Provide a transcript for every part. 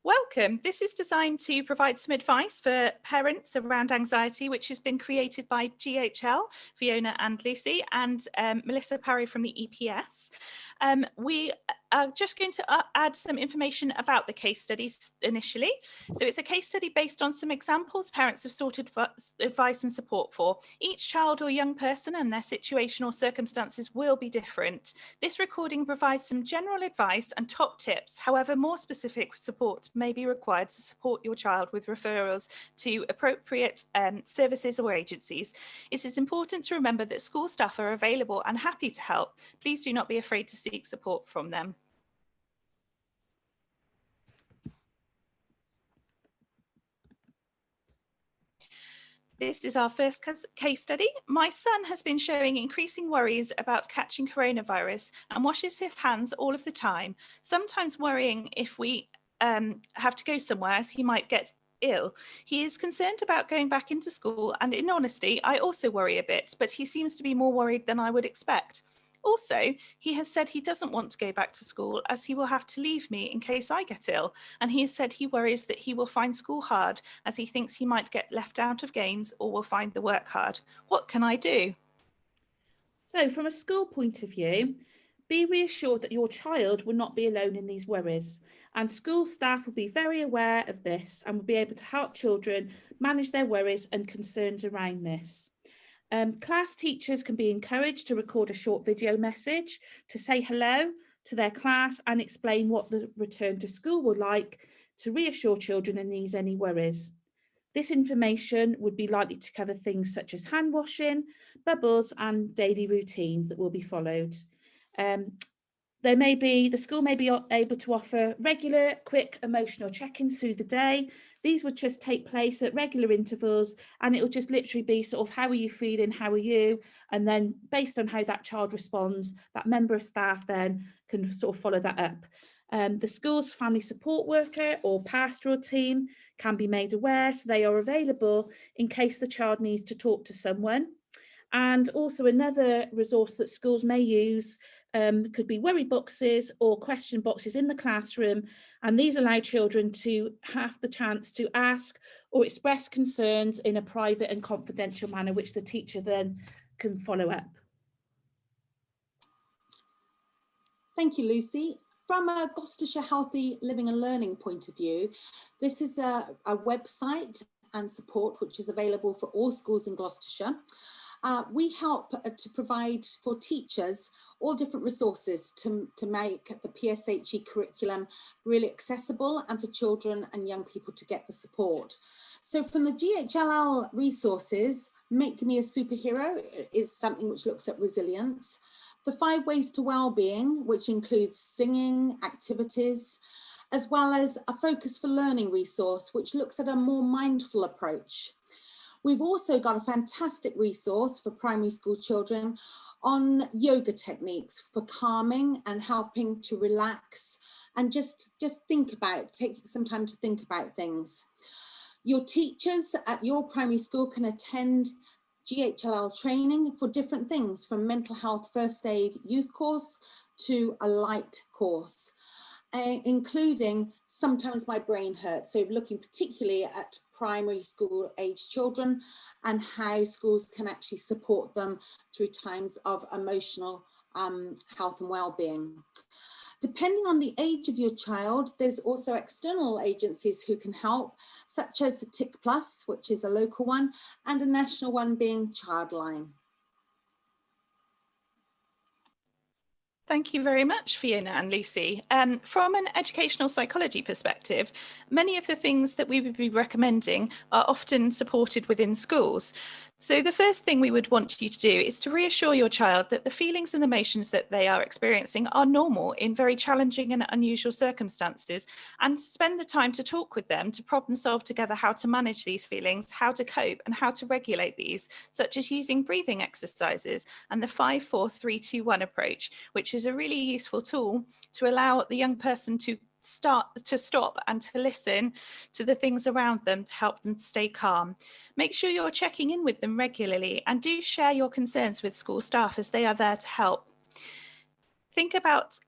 Welcome. This is designed to provide some advice for parents around anxiety, which has been created by GHL, Fiona and Lucy, and Melissa Parry from the EPS. We are just going to add some information about the case studies initially. So it's a case study based on some examples parents have sought advice and support for. Each child or young person and their situation or circumstances will be different. This recording provides some general advice and top tips. However, more specific support may be required to support your child with referrals to appropriate services or agencies. It is important to remember that school staff are available and happy to help. Please do not be afraid to seek support from them. This is our first case study. My son has been showing increasing worries about catching coronavirus and washes his hands all of the time, sometimes worrying if we have to go somewhere as he might get ill. He is concerned about going back into school, and in honesty, I also worry a bit, but he seems to be more worried than I would expect. Also, he has said he doesn't want to go back to school as he will have to leave me in case I get ill, and he has said he worries that he will find school hard as he thinks he might get left out of games or will find the work hard. What can I do? So from a school point of view, be reassured that your child will not be alone in these worries, and school staff will be very aware of this and will be able to help children manage their worries and concerns around this. Class teachers can be encouraged to record a short video message to say hello to their class and explain what the return to school will like to reassure children and ease any worries. This information would be likely to cover things such as hand washing, bubbles and daily routines that will be followed. The school may be able to offer regular, quick emotional check-ins through the day. These would just take place at regular intervals, and it will just literally be sort of, how are you feeling, how are you? And then based on how that child responds, that member of staff then can sort of follow that up. The school's family support worker or pastoral team can be made aware, so they are available in case the child needs to talk to someone. And also another resource that schools may use could be worry boxes or question boxes in the classroom, and these allow children to have the chance to ask or express concerns in a private and confidential manner, which the teacher then can follow up. Thank you, Lucy. From a Gloucestershire Healthy Living and Learning point of view, this is a website and support which is available for all schools in Gloucestershire. We help to provide for teachers all different resources to make the PSHE curriculum really accessible and for children and young people to get the support. So from the GHLL resources, Make Me a Superhero is something which looks at resilience. The 5 Ways to Wellbeing, which includes singing, activities, as well as a Focus for Learning resource, which looks at a more mindful approach. We've also got a fantastic resource for primary school children on yoga techniques for calming and helping to relax and just think about, take some time to think about things. Your teachers at your primary school can attend GHLL training for different things, from mental health first aid youth course to a light course, including Sometimes My Brain Hurts. So looking particularly at primary school age children and how schools can actually support them through times of emotional health and well-being. Depending on the age of your child, there's also external agencies who can help, such as Tick Plus, which is a local one, and a national one being Childline. Thank you very much, Fiona and Lucy. From an educational psychology perspective, many of the things that we would be recommending are often supported within schools. So the first thing we would want you to do is to reassure your child that the feelings and emotions that they are experiencing are normal in very challenging and unusual circumstances, and spend the time to talk with them to problem solve together how to manage these feelings, how to cope and how to regulate these, such as using breathing exercises and the 5-4-3-2-1 approach, which is a really useful tool to allow the young person to stop and to listen to the things around them to help them stay calm. Make sure you're checking in with them regularly, and do share your concerns with school staff as they are there to help. Think about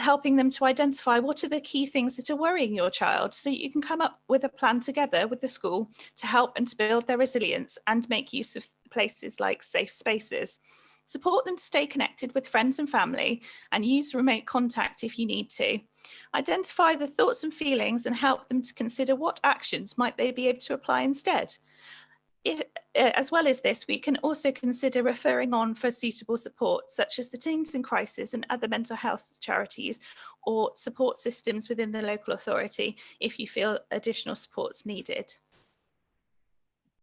helping them to identify what are the key things that are worrying your child, so you can come up with a plan together with the school to help and to build their resilience and make use of places like safe spaces. Support them to stay connected with friends and family and use remote contact if you need to. Identify the thoughts and feelings and help them to consider what actions might they be able to apply instead. As well as this, we can also consider referring on for suitable support, such as the Teens in Crisis and other mental health charities or support systems within the local authority if you feel additional support's needed.